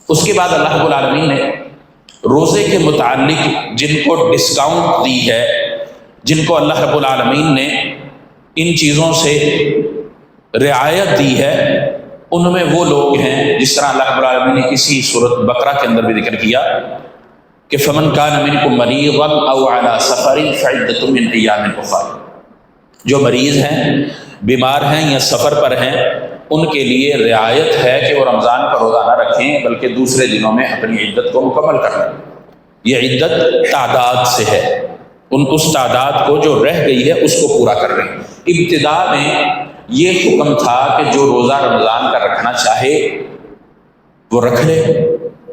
اس کے بعد اللہ رب العالمین نے روزے کے متعلق جن کو ڈسکاؤنٹ دی ہے، جن کو اللہ رب العالمین نے ان چیزوں سے رعایت دی ہے، ان میں وہ لوگ ہیں جس طرح اللہ رب العالمین نے اسی سورۃ بقرہ کے اندر بھی ذکر کیا کہ فمن کان منکم مریضا او علی سفر فعدۃ من ایام اخر، جو مریض ہیں، بیمار ہیں یا سفر پر ہیں، ان کے لیے رعایت ہے کہ وہ رمضان کا روزہ نہ رکھیں بلکہ دوسرے دنوں میں اپنی عدت کو مکمل کر لیں۔ یہ عدت تعداد سے ہے، اس تعداد کو جو رہ گئی ہے اس کو پورا کر لیں۔ ابتدا میں یہ حکم تھا کہ جو روزہ رمضان کا رکھنا چاہے وہ رکھ لے،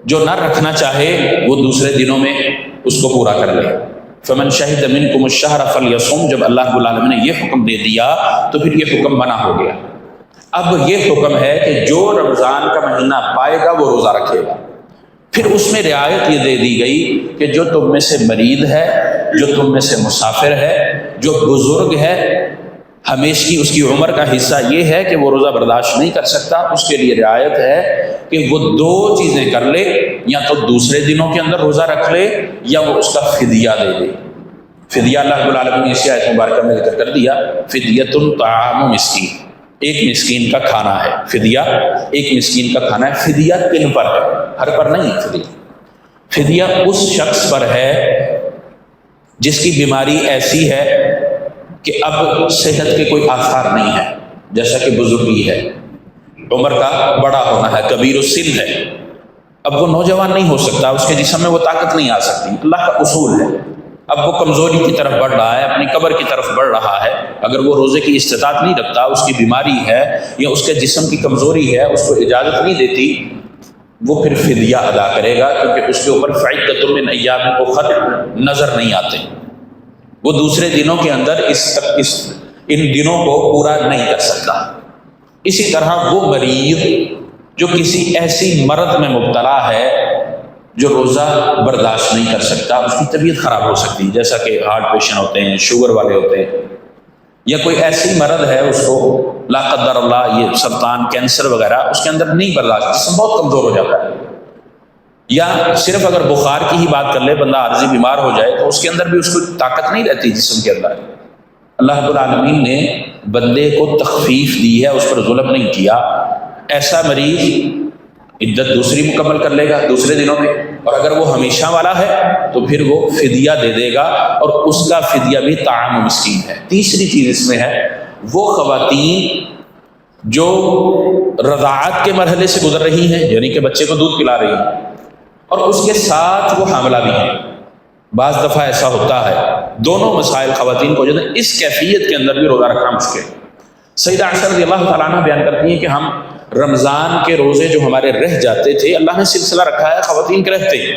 جو نہ رکھنا چاہے وہ دوسرے دنوں میں اس کو پورا کر لے۔ فمن شہد منکم الشہر فلیصم، جب اللہ رب العالمین نے یہ حکم دے دیا تو پھر یہ حکم منع ہو گیا۔ اب یہ حکم ہے کہ جو رمضان کا مہینہ پائے گا وہ روزہ رکھے گا۔ پھر اس میں رعایت یہ دے دی گئی کہ جو تم میں سے مریض ہے، جو تم میں سے مسافر ہے، جو بزرگ ہے، ہمیشہ اس کی عمر کا حصہ یہ ہے کہ وہ روزہ برداشت نہیں کر سکتا، اس کے لیے رعایت ہے کہ وہ دو چیزیں کر لے، یا تو دوسرے دنوں کے اندر روزہ رکھ لے یا وہ اس کا فدیہ دے دے۔ فدیہ اللہ رب العالمین نے اسی آیت مبارکہ میں ذکر کر دیا، فدیۃ طعام مسکین، ایک مسکین کا کھانا ہے فدیہ، ایک مسکین کا کھانا ہے۔ فدیہ کن پر ہے؟ ہر پر نہیں فدیہ۔ فدیہ اس شخص پر ہے جس کی بیماری ایسی ہے کہ اب صحت کے کوئی آثار نہیں ہے، جیسا کہ بزرگی ہے، عمر کا بڑا ہونا ہے، کبیر السن ہے، اب وہ نوجوان نہیں ہو سکتا، اس کے جسم میں وہ طاقت نہیں آ سکتی، اللہ کا اصول ہے۔ اب وہ کمزوری کی طرف بڑھ رہا ہے، اپنی قبر کی طرف بڑھ رہا ہے، اگر وہ روزے کی استطاعت نہیں رکھتا، اس کی بیماری ہے یا اس کے جسم کی کمزوری ہے، اس کو اجازت نہیں دیتی، وہ پھر فدیہ ادا کرے گا، کیونکہ اس کے اوپر فعدۃ من ایام اخر نظر نہیں آتے، وہ دوسرے دنوں کے اندر ان دنوں کو پورا نہیں کر سکتا۔ اسی طرح وہ مریض جو کسی ایسی مرض میں مبتلا ہے جو روزہ برداشت نہیں کر سکتا، اس کی طبیعت خراب ہو سکتی ہے، جیسا کہ ہارٹ پیشنٹ ہوتے ہیں، شوگر والے ہوتے ہیں، یا کوئی ایسی مرض ہے اس کو لا قدر اللہ یہ سرطان، کینسر وغیرہ، اس کے اندر نہیں برداشت، جسم بہت کمزور ہو جاتا ہے۔ یا صرف اگر بخار کی ہی بات کر لے، بندہ عارضی بیمار ہو جائے تو اس کے اندر بھی اس کو طاقت نہیں رہتی جسم کے اندر۔ اللہ رب العالمین نے بندے کو تخفیف دی ہے، اس پر ظلم نہیں کیا۔ ایسا مریض عدت دوسری مکمل کر لے گا دوسرے دنوں میں، اور اگر وہ ہمیشہ والا ہے تو پھر وہ فدیہ دے دے گا، اور اس کا فدیہ بھی طعام مسکین ہے۔ تیسری چیز اس میں ہے، وہ خواتین جو رضاعت کے مرحلے سے گزر رہی ہیں، یعنی کہ بچے کو دودھ پلا رہی ہیں، اور اس کے ساتھ وہ حاملہ بھی ہیں۔ بعض دفعہ ایسا ہوتا ہے، دونوں مسائل خواتین کو جو ہے اس کیفیت کے اندر بھی روزہ رکھنا مشکل ہے۔ سیدہ عائشہ رضی اللہ تعالیٰ عنہ بیان کرتی ہیں کہ ہم رمضان کے روزے جو ہمارے رہ جاتے تھے، اللہ نے سلسلہ رکھا ہے خواتین کے رہتے ہیں،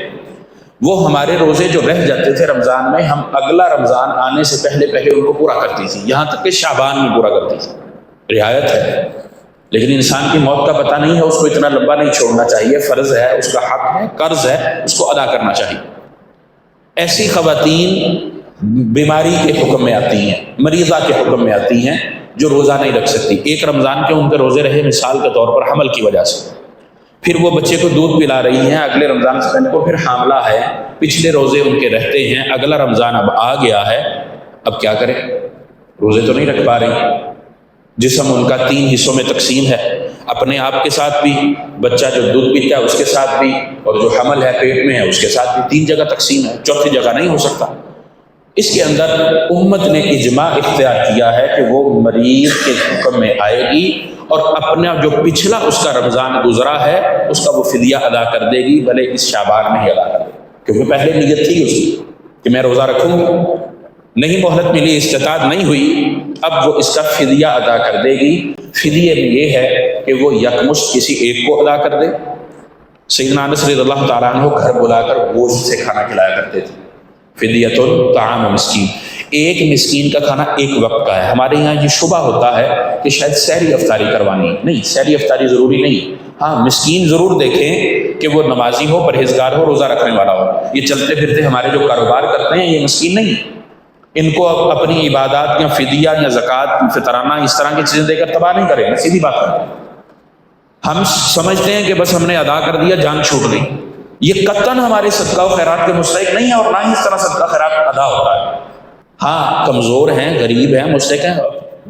وہ ہمارے روزے جو رہ جاتے تھے رمضان میں، ہم اگلا رمضان آنے سے پہلے ان کو پورا کرتی تھی، یہاں تک کہ شعبان میں پورا کرتی تھی۔ رعایت ہے، لیکن انسان کی موت کا پتہ نہیں ہے، اس کو اتنا لمبا نہیں چھوڑنا چاہیے، فرض ہے، اس کا حق ہے، قرض ہے، اس کو ادا کرنا چاہیے۔ ایسی خواتین بیماری کے حکم میں آتی ہیں، مریضہ کے حکم میں آتی ہیں، جو روزہ نہیں رکھ سکتی۔ ایک رمضان کے ان کے روزے رہے مثال کے طور پر حمل کی وجہ سے، پھر وہ بچے کو دودھ پلا رہی ہیں، اگلے رمضان سے پہلے وہ پھر حاملہ ہے، پچھلے روزے ان کے رہتے ہیں، اگلا رمضان اب آ گیا ہے، اب کیا کریں؟ روزے تو نہیں رکھ پا رہی، جسم ان کا 3 حصوں میں تقسیم ہے، اپنے آپ کے ساتھ بھی، بچہ جو دودھ پیتا ہے اس کے ساتھ بھی، اور جو حمل ہے پیٹ میں ہے اس کے ساتھ بھی، 3 جگہ تقسیم ہے، چوتھی جگہ نہیں ہو سکتا۔ اس کے اندر امت نے اجماع اختیار کیا ہے کہ وہ مریض کے حکم میں آئے گی، اور اپنا جو پچھلا اس کا رمضان گزرا ہے اس کا وہ فدیہ ادا کر دے گی، بھلے اس شعبان میں ہی ادا کر دے، کیونکہ پہلے نیت تھی اس کی کہ میں روزہ رکھوں گی، نہیں مہلت ملی، استطاعت نہیں ہوئی، اب وہ اس کا فدیہ ادا کر دے گی۔ فدیہ میں یہ ہے کہ وہ یکمشت کسی ایک کو ادا کر دے۔ سیدنا انس رضی اللہ تعالیٰ عنہ گھر بلا کر گوشت سے کھانا کھلایا کرتے تھے۔ فدیۃ طعام مسکین، ایک مسکین کا کھانا ایک وقت کا ہے۔ ہمارے یہاں یہ شبہ ہوتا ہے کہ شاید سحری افطاری کروانی ہے، نہیں، سحری افطاری ضروری نہیں، ہاں مسکین ضرور دیکھیں کہ وہ نمازی ہو، پرہیزگار ہو، روزہ رکھنے والا ہو۔ یہ چلتے پھرتے ہمارے جو کاروبار کرتے ہیں یہ مسکین نہیں، ان کو اپنی عبادات یا فدیہ یا زکوٰۃ، فطرانہ، اس طرح کی چیزیں دے کر تباہ نہیں کریں، سیدھی بات کریں۔ ہم سمجھتے ہیں کہ بس ہم نے ادا کر دیا، جان چھوٹ گئی، یہ قطعاً ہمارے صدقہ و خیرات کے مستحق نہیں ہے، اور نہ ہی اس طرح صدقہ خیرات ادا ہوتا ہے۔ ہاں کمزور ہیں، غریب ہیں، مستحق ہیں،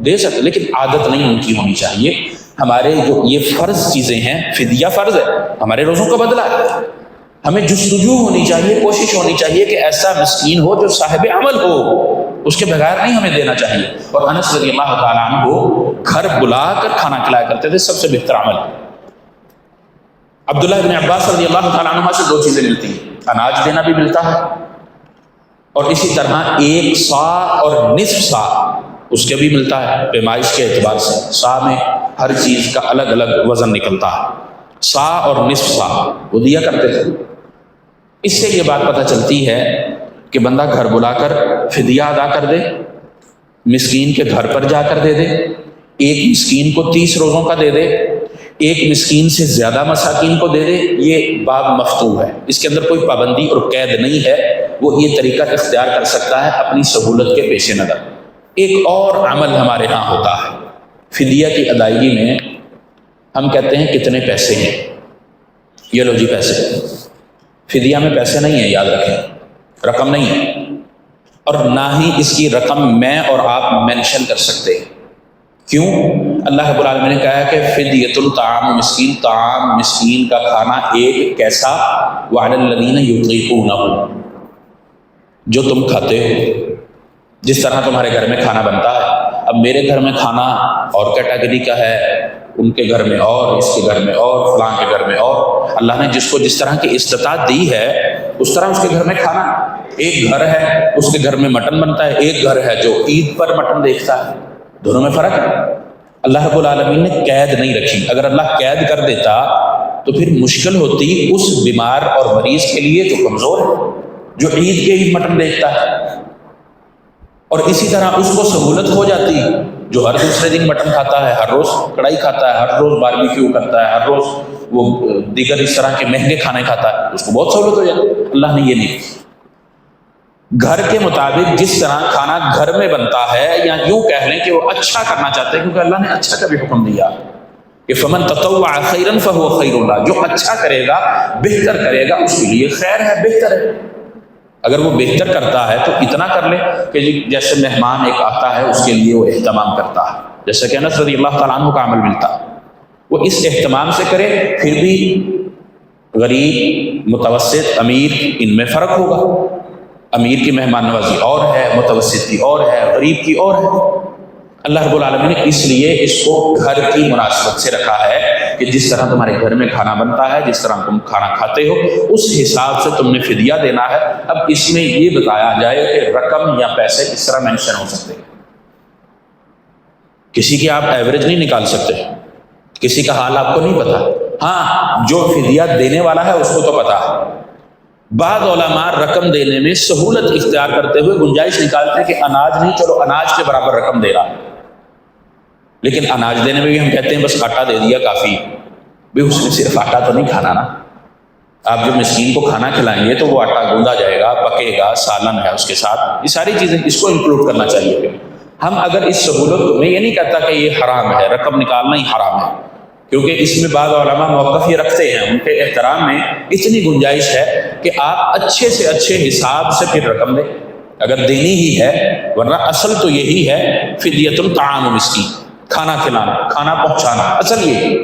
دے سکتے، لیکن عادت نہیں ان کی ہونی چاہیے۔ ہمارے جو یہ فرض چیزیں ہیں، فدیہ فرض ہے، ہمارے روزوں کا بدلہ ہے، ہمیں جستجو ہونی چاہیے، کوشش ہونی چاہیے کہ ایسا مسکین ہو جو صاحب عمل ہو، اس کے بغیر نہیں ہمیں دینا چاہیے۔ اور انس رضی اللہ تعالیٰ عنہ کو گھر بلا کر کھانا کھلایا کرتے تھے، سب سے بہتر عمل۔ عبداللہ بن عباس رضی اللہ تعالیٰ عنہ سے دو چیزیں ملتی ہیں، اناج دینا بھی ملتا ہے، اور اسی طرح 1 صاع اور نصف صاع اس کے بھی ملتا ہے، پیمائش کے اعتبار سے صاع میں ہر چیز کا الگ الگ وزن نکلتا ہے، صاع اور نصف صاع وہ دیا کرتے تھے۔ اس سے یہ بات پتہ چلتی ہے کہ بندہ گھر بلا کر فدیہ ادا کر دے، مسکین کے گھر پر جا کر دے دے، ایک مسکین کو 30 روزوں کا دے دے، ایک مسکین سے زیادہ مساکین کو دے دے، یہ باب مفتوح ہے، اس کے اندر کوئی پابندی اور قید نہیں ہے، وہ یہ طریقہ اختیار کر سکتا ہے اپنی سہولت کے پیش نظر۔ ایک اور عمل ہمارے ہاں ہوتا ہے فدیہ کی ادائیگی میں، ہم کہتے ہیں کتنے پیسے ہیں، یہ لو جی پیسے، فدیہ میں پیسے نہیں ہیں، یاد رکھیں، رقم نہیں ہے، اور نہ ہی اس کی رقم میں اور آپ مینشن کر سکتے ہیں۔ کیوں؟ اللہ رب العالمین نے کہا ہے کہ فدیۃ الطعام مسکین، طعام مسکین کا کھانا ایک کیسا، وعلی الذین یطیقونہ، جو تم کھاتے ہو، جس طرح تمہارے گھر میں کھانا بنتا ہے۔ اب میرے گھر میں کھانا اور کیٹیگری کا ہے، ان کے گھر میں اور، اس کے گھر میں اور، فلاں کے گھر میں اور، اللہ نے جس کو جس طرح کی استطاعت دی ہے اس طرح اس کے گھر میں کھانا۔ ایک گھر ہے اس کے گھر میں مٹن بنتا ہے، ایک گھر ہے جو عید پر مٹن دیکھتا ہے، دونوں میں فرق ہے۔ اللہ رب العالمین نے قید نہیں رکھی، اگر اللہ قید کر دیتا تو پھر مشکل ہوتی اس بیمار اور مریض کے لیے جو کمزور ہے، جو عید کے عید مٹن دیکھتا ہے، اور اسی طرح اس کو سہولت ہو جاتی جو ہر دوسرے دن مٹن کھاتا ہے، ہر روز کڑھائی کھاتا ہے، ہر روز باربیکیو کرتا ہے، ہر روز وہ دیگر اس طرح کے مہنگے کھانے کھاتا ہے، اس کو بہت سہولت ہو جاتی۔ اللہ نے یہ نہیں، گھر کے مطابق جس طرح کھانا گھر میں بنتا ہے، یا یوں کہہ لیں کہ وہ اچھا کرنا چاہتے ہیں، کیونکہ اللہ نے اچھا کا بھی حکم دیا کہ فمن تطوع خیرا فہو خیر له، جو اچھا کرے گا، بہتر کرے گا، اس کے لیے خیر ہے، بہتر ہے۔ اگر وہ بہتر کرتا ہے تو اتنا کر لے کہ جیسے مہمان ایک آتا ہے اس کے لیے وہ اہتمام کرتا ہے، جیسا کہ انس رضی اللہ تعالیٰ عنہ کا عمل ملتا ہے، وہ اس اہتمام سے کرے۔ پھر بھی غریب، متوسط، امیر، ان میں فرق ہوگا، امیر کی مہمان نوازی اور ہے، متوسط کی اور ہے، غریب کی اور ہے۔ اللہ رب العالمین نے اس لیے اس کو گھر کی مناسبت سے رکھا ہے کہ جس طرح تمہارے گھر میں کھانا بنتا ہے، جس طرح تم کھانا کھاتے ہو، اس حساب سے تم نے فدیہ دینا ہے۔ اب اس میں یہ بتایا جائے کہ رقم یا پیسے کس طرح مینشن ہو سکتے ہیں۔ کسی کی آپ ایوریج نہیں نکال سکتے، کسی کا حال آپ کو نہیں پتا، ہاں جو فدیہ دینے والا ہے اس کو تو پتا ہے۔ بعض علماء رقم دینے میں سہولت اختیار کرتے ہوئے گنجائش نکالتے ہیں کہ اناج نہیں، چلو اناج کے برابر رقم دے رہا، لیکن اناج دینے میں بھی ہم کہتے ہیں بس آٹا دے دیا کافی، بھی اس میں صرف آٹا تو نہیں کھانا نا، آپ جب مسکین کو کھانا کھلائیں گے تو وہ آٹا گوندا جائے گا، پکے گا، سالن ہے اس کے ساتھ، یہ ساری چیزیں اس کو انکلوڈ کرنا چاہیے۔ ہم اگر اس سہولت کو، میں یہ نہیں کہتا کہ یہ حرام ہے، رقم نکالنا ہی حرام ہے، کیونکہ اس میں بعض علماء موقف یہ رکھتے ہیں، ان کے احترام میں اتنی گنجائش ہے کہ آپ اچھے سے اچھے حساب سے پھر رقم دیں اگر دینی ہی ہے، ورنہ اصل تو یہی ہے فدیۃ الطعام مسکین، کھانا کھلانا، کھانا پہنچانا، اصل یہ۔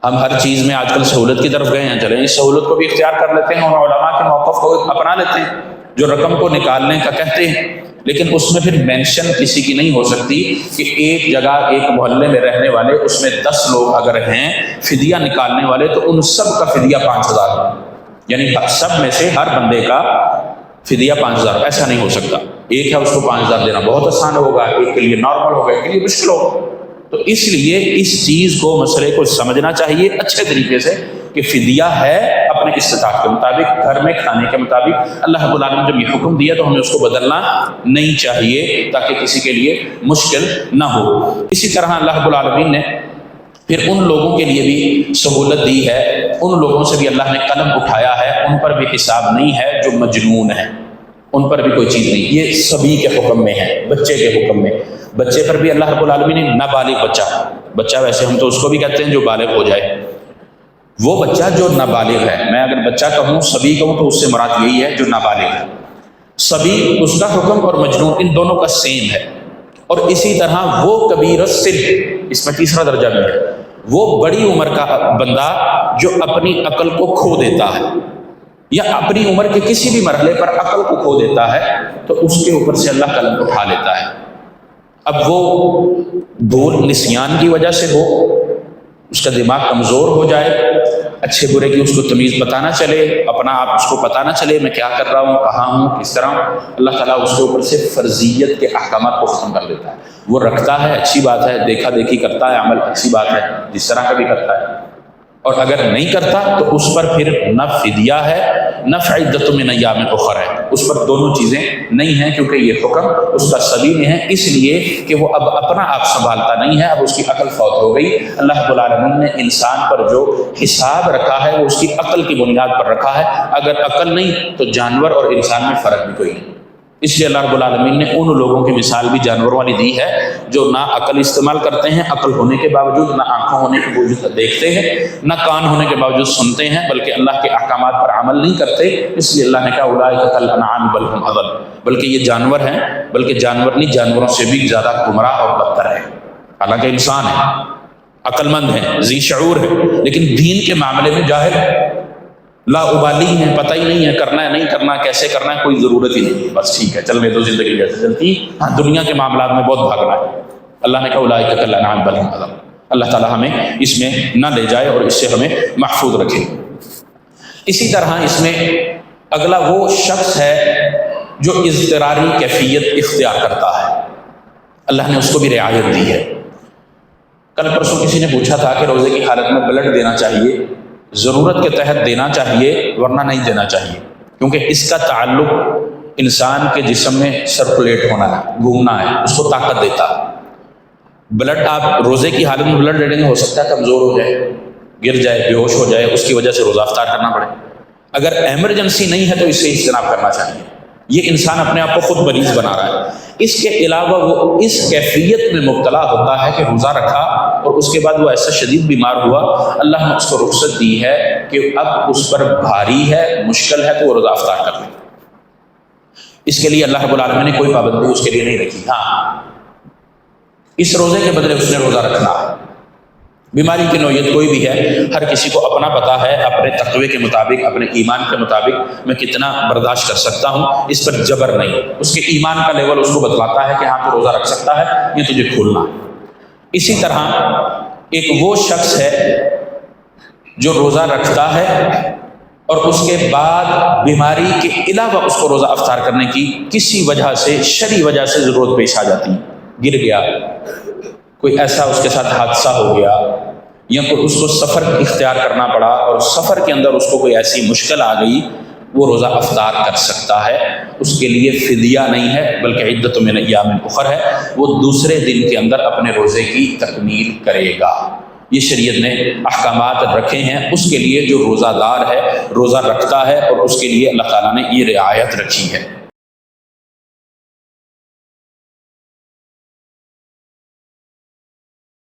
ہم ہر چیز میں آج کل سہولت کی طرف گئے ہیں، چلیں اس سہولت کو بھی اختیار کر لیتے ہیں اور علماء کے موقف کو اپنا لیتے ہیں جو رقم کو نکالنے کا کہتے ہیں، لیکن اس میں پھر مینشن کسی کی نہیں ہو سکتی کہ ایک جگہ ایک محلے میں رہنے والے اس میں 10 لوگ اگر ہیں فدیہ نکالنے والے تو ان سب کا فدیہ 5000 ہے، یعنی سب میں سے ہر بندے کا فدیہ 5000، ایسا نہیں ہو سکتا۔ ایک ہے اس کو 5000 دینا بہت آسان ہوگا، ایک کے لیے نارمل ہوگا، ایک کے لیے مشکل ہوگا۔ تو اس لیے اس چیز کو، مسئلے کو سمجھنا چاہیے اچھے طریقے سے کہ فدیہ ہے اپنے استطاعت کے مطابق، گھر میں کھانے کے مطابق۔ اللہ رب العالمین نے جب یہ حکم دیا تو ہمیں اس کو بدلنا نہیں چاہیے تاکہ کسی کے لیے مشکل نہ ہو۔ اسی طرح اللہ رب العالمین نے پھر ان لوگوں کے لیے بھی سہولت دی ہے، ان لوگوں سے بھی اللہ نے قلم اٹھایا ہے، ان پر بھی حساب نہیں ہے جو مجنون ہے، ان پر بھی کوئی چیز نہیں، یہ سبھی کے حکم میں ہے، بچے کے حکم میں۔ بچے پر بھی اللہ رب العالمین نے نابالغ بچہ ویسے ہم تو اس کو بھی کہتے ہیں جو بالغ ہو جائے، وہ بچہ جو نابالغ ہے، میں اگر بچہ کہوں صبی کہوں تو اس سے مراد یہی ہے جو نابالغ ہے۔ صبی اس کا حکم اور مجنون ان دونوں کا سیم ہے۔ اور اسی طرح وہ کبیر السن، اس میں تیسرا درجہ بھی ہے، وہ بڑی عمر کا بندہ جو اپنی عقل کو کھو دیتا ہے یا اپنی عمر کے کسی بھی مرحلے پر عقل کو کھو دیتا ہے تو اس کے اوپر سے اللہ قلم اٹھا لیتا ہے۔ اب وہ بھول نسیان کی وجہ سے ہو، اس کا دماغ کمزور ہو جائے، اچھے برے کی اس کو تمیز پتہ نہ چلے، اپنا آپ اس کو پتہ نہ چلے میں کیا کر رہا ہوں، کہاں ہوں، کس طرح ہوں، اللہ تعالیٰ اس کے اوپر سے فرضیت کے احکامات کو ختم کر دیتا ہے۔ وہ رکھتا ہے اچھی بات ہے، دیکھا دیکھی کرتا ہے عمل اچھی بات ہے، جس طرح کا بھی کرتا ہے، اور اگر نہیں کرتا تو اس پر پھر نہ فدیہ ہے نہ عدت من ایام اخر ہے، اس پر دونوں چیزیں نہیں ہیں، کیونکہ یہ حکم اس کا سبھی میں ہے، اس لیے کہ وہ اب اپنا آپ سنبھالتا نہیں ہے، اب اس کی عقل فوت ہو گئی۔ اللہ رب العالمین نے انسان پر جو حساب رکھا ہے وہ اس کی عقل کی بنیاد پر رکھا ہے، اگر عقل نہیں تو جانور اور انسان میں فرق بھی کوئی نہیں۔ اس لیے اللہ رب العالمین نے ان لوگوں کی مثال بھی جانوروں والی دی ہے جو نہ عقل استعمال کرتے ہیں، عقل ہونے کے باوجود، نہ آنکھوں ہونے کے باوجود دیکھتے ہیں، نہ کان ہونے کے باوجود سنتے ہیں، بلکہ اللہ کے احکامات پر عمل نہیں کرتے۔ اس لیے اللہ نے کہا اولئک کالانعام بل هم اضل، بلکہ یہ جانور ہیں، بلکہ جانور نہیں جانوروں سے بھی زیادہ گمراہ اور بدتر ہے۔ حالانکہ انسان ہے، عقل مند ہے، ذی شعور ہے، لیکن دین کے معاملے میں جاہل ہے، لا ابالی ہے، پتہ ہی نہیں ہے کرنا ہے نہیں کرنا، کیسے کرنا ہے کوئی ضرورت ہی نہیں، بس ٹھیک ہے چلنے دو زندگی جیسے چلتی، ہاں دنیا کے معاملات میں بہت بھاگنا ہے۔ اللہ نے کہا اولئک کالانعام بل هم اضل، اللہ تعالیٰ ہمیں اس میں نہ لے جائے اور اس سے ہمیں محفوظ رکھے۔ اسی طرح اس میں اگلا وہ شخص ہے جو اضطراری کیفیت اختیار کرتا ہے، اللہ نے اس کو بھی رعایت دی ہے۔ کل پرسوں کسی نے پوچھا تھا کہ روزے کی حالت میں بلڈ دینا چاہیے، ضرورت کے تحت دینا چاہیے ورنہ نہیں دینا چاہیے، کیونکہ اس کا تعلق انسان کے جسم میں سرکولیٹ ہونا ہے، گھومنا ہے، اس کو طاقت دیتا ہے۔ بلڈ آپ روزے کی حالت میں بلڈ دے دیں گے، ہو سکتا ہے کمزور ہو جائے، گر جائے، بے ہوش ہو جائے، اس کی وجہ سے روزہ افطار کرنا پڑے۔ اگر ایمرجنسی نہیں ہے تو اس سے اجتناب کرنا چاہیے، یہ انسان اپنے آپ کو خود مریض بنا رہا ہے۔ اس کے علاوہ وہ اس کیفیت میں مبتلا ہوتا ہے کہ روزہ رکھا اور اس کے بعد وہ ایسا شدید بیمار ہوا، اللہ نے اس کو رخصت دی ہے کہ اب اس پر بھاری ہے، مشکل ہے تو وہ روزہ افطار کر لے۔ اس کے لیے اللہ رب العالمین نے کوئی پابندی اس کے لیے نہیں رکھی، ہاں اس روزے کے بدلے اس نے روزہ رکھنا ہے۔ بیماری کی نوعیت کوئی بھی ہے، ہر کسی کو اپنا پتہ ہے، اپنے تقوی کے مطابق، اپنے ایمان کے مطابق میں کتنا برداشت کر سکتا ہوں، اس پر جبر نہیں، اس کے ایمان کا لیول اس کو بتلاتا ہے کہ ہاں تو روزہ رکھ سکتا ہے، یہ تجھے کھولنا ہے۔ اسی طرح ایک وہ شخص ہے جو روزہ رکھتا ہے اور اس کے بعد بیماری کے علاوہ اس کو روزہ افطار کرنے کی کسی وجہ سے، شرعی وجہ سے ضرورت پیش آ جاتی، گر گیا، کوئی ایسا اس کے ساتھ حادثہ ہو گیا، یا کوئی اس کو سفر اختیار کرنا پڑا اور سفر کے اندر اس کو کوئی ایسی مشکل آ گئی، وہ روزہ افطار کر سکتا ہے، اس کے لیے فدیہ نہیں ہے بلکہ عدت من ایام اخر ہے، وہ دوسرے دن کے اندر اپنے روزے کی تکمیل کرے گا۔ یہ شریعت نے احکامات رکھے ہیں اس کے لیے جو روزہ دار ہے، روزہ رکھتا ہے، اور اس کے لیے اللہ تعالیٰ نے یہ رعایت رکھی ہے۔